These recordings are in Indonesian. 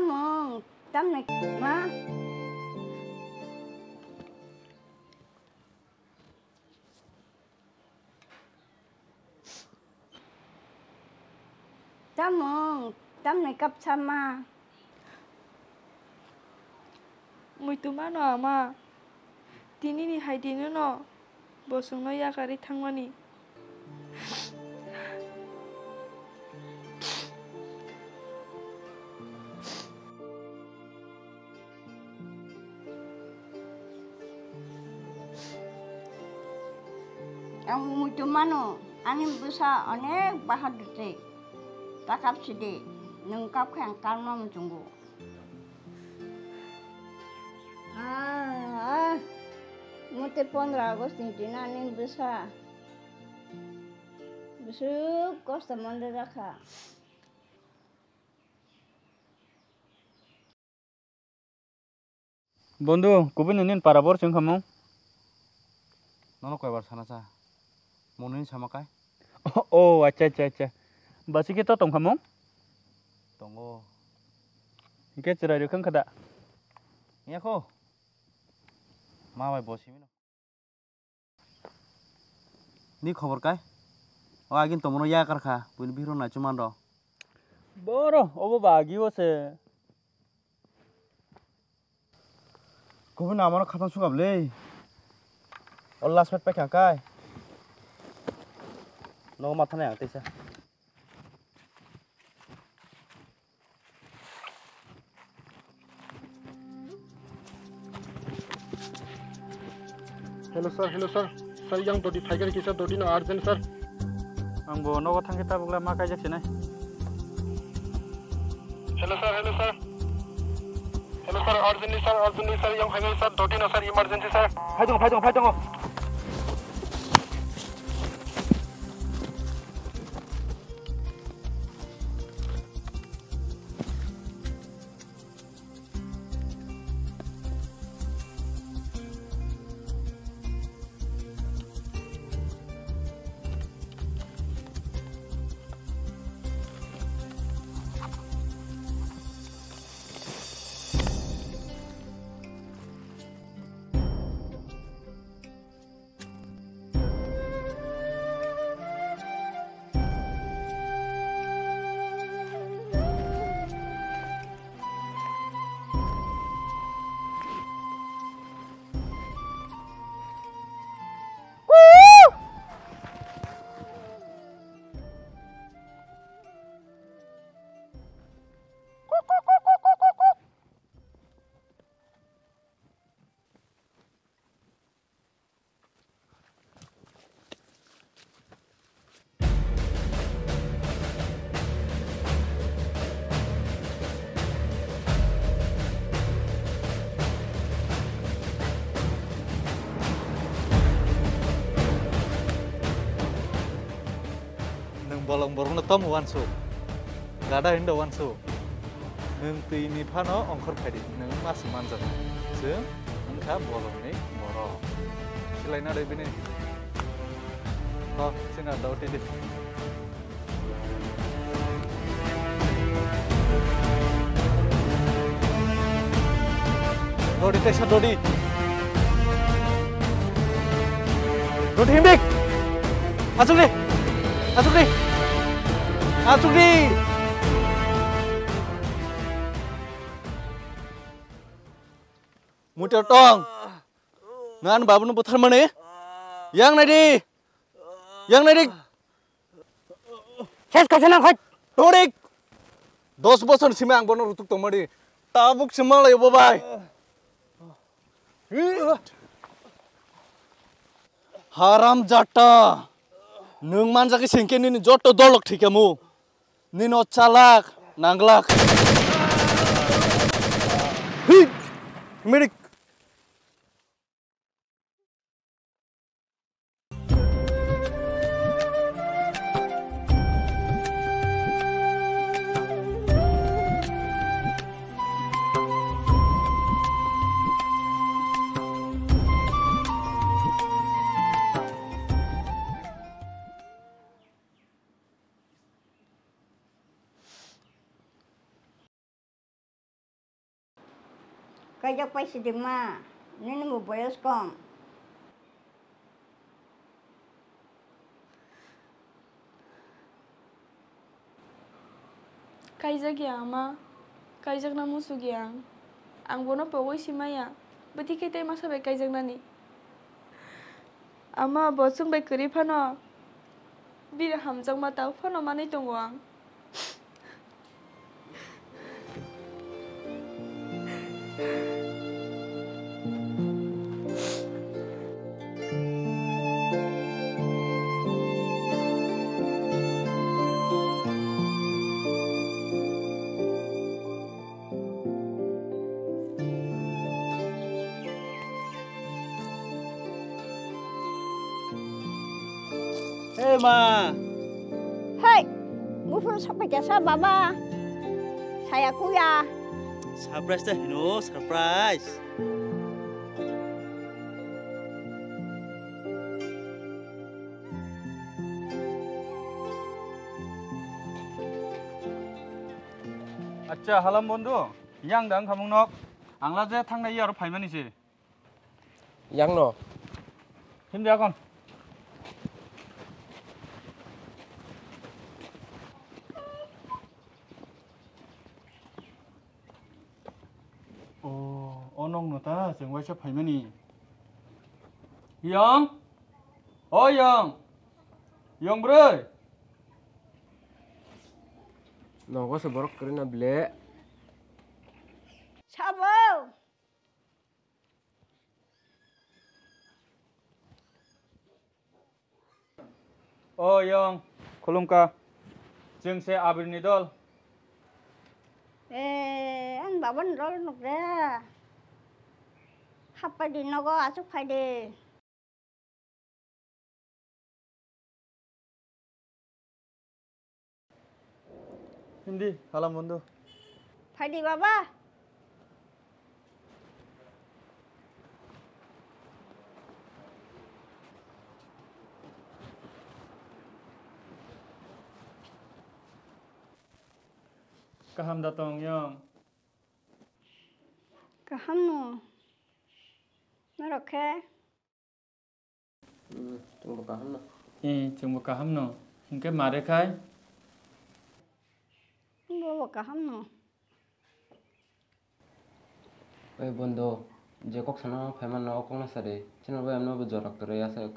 Chwng, tắm này má. Chwng, tắm này cấp sama. Mui tuma no ama. Tini ni hai dinu no. Bosong no yakari thangmani. Yang mui tuma no, Anil bisa onek bahadur te. Takap sidi, nengkap kang kalma menjunggu. Mute 15 Agustus ni Anil bisa. Besok kos teman dekah. বন্ধু কবি নিন পারাবর চং খামু নন কয়বার সানাসা মনিন সামাকাই ও আচ্ছা আচ্ছা আচ্ছা বাসিকে তো টং খামু tongo কে চরাই রকম খাদা ইয়াকো মা ভাই বসিমিনো নি খবর কাই ও আগিন তোমনো ইয়া কারখা বুনি বিরো না চুমান র বড় ওবো বাগি বসে গুবুন আমারও খাতা সুগাবলে অল্লাস পেট পাইখা কাই ন মাথা নাই আতেছা Hello sir. Sir, yang dodi tiger kisah dodi no urgent sir. आंबो नगो थांखि ताबुगला मा काय जासिनाय Hello sir. Hello sir, urgently sir, yang hangal sir dodi no sir emergency sir. 파이동 bolong borong tom wansu gada indo wansu nung tui ni phano ongkhor phaidi nung mas manjak je nungkha bolong ni boro silaina dei bini singa dauti di dodi tesa dodi himbik masuk di muter tong ngan babu nu putar mane yang nadi শেষ কাছে না ভাই torik 10 বছর সিমে আং বন রুতুক তমড়ি তাবুক সিমালাই বাবাই haram jata nung manjaki sengke nini joto dolok thikamu nino chalak nanglak mirik Kajak paisi ma, nini mo boyos kom. Kaijak ya ama, kaijak na musuh yang. Ang bono pawai si Maya, berarti kita masa baik kaijak nani. Ama bosung baik kiri pano, bir hamjakma tahu pano mana itu ang. Hei ma. Hei, musuh sampai jasa baba. Saya kuya. Surprise deh, no surprise. আচ্ছা হালাম বন্ধু ইয়াং দাং খামুং নক आंला जे थांनाय आरो फाइमानिसै yang no him जागोन 어농 너다 정와이서 फाइमानि 영 영 영브르 no se borok kerina ble Sabo. 영 खुलुमका जोंसे आबिरनि दल An baban rol nuk ra. Hapa di nogo asuk faide. हिमदि हालाम बন্ধু Faide baba. गाहाम datang yang Kaham no. Narokhe. tunggu paham no जोंबो गाहाम न हिंके मारे खाय Bawa kaham no. oi bondo je kok sana phaman no kong na sare chino ba amno bu jorak tore asa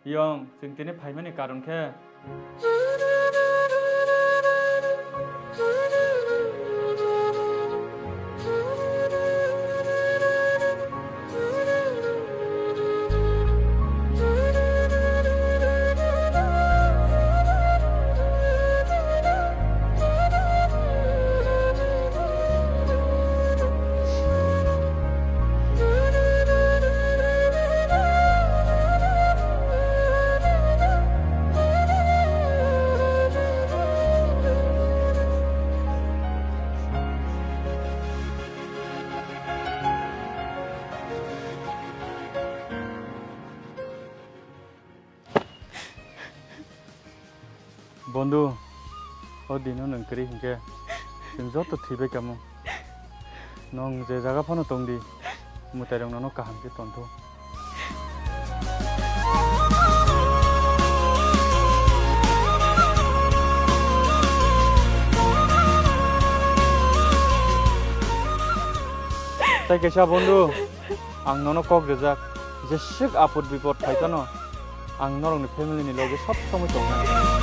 영 जों दिनै फाइमानि कारनखे বন্ধু ও দিনো নংকরি হিংকে जों जत थैबाय कामु नं जे जागा फानो तंदि मुतायरं ननो काहामके तन्थु তাই কেসা বন্ধু आं ननो कक रेजाक जे सिक आपद बिपद फायतानो आं नरंनि फेमिलिनि लगे सब समय दं